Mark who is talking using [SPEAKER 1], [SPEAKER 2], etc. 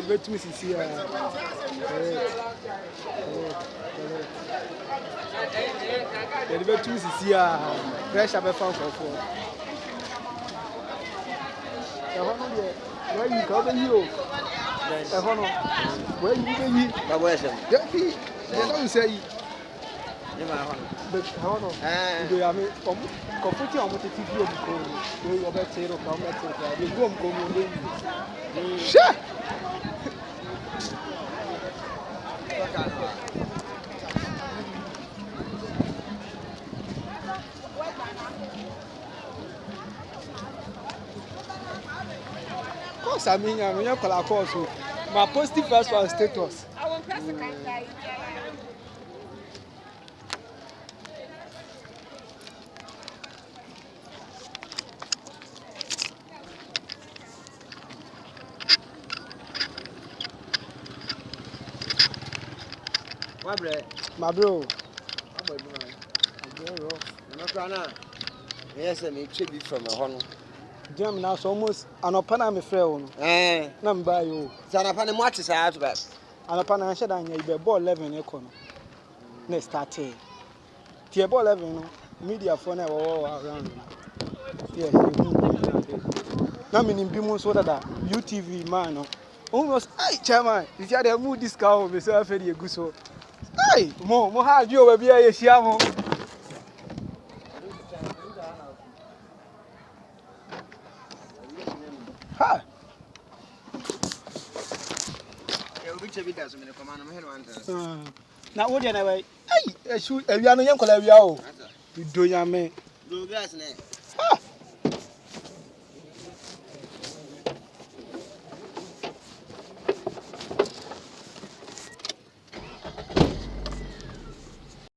[SPEAKER 1] bet me see bet me see pressure be found for. Where you go you? Where you be? You say but how no? Do you have me completely on the TV of the you about zero come back. You go come. Sure. Course, I mean, I'm not going to course. My positive first one status. I want press the guy. My bro.
[SPEAKER 2] Yes, I need tribute from a honor.
[SPEAKER 1] Jam now almost an open I'm a friend. Number you.
[SPEAKER 2] Sanapana matches out back.
[SPEAKER 1] An open I said I be ball 11 econ. Next start. Tia ball 11 media phone all around. Yes, now meaning Bimus so that UTV man. Almost hey chairman, is there a mood discount myself a good so. Hey, more hard you will be a shiamo. Ha! Now, what do you know? Hey, we are no young color. You do, young man.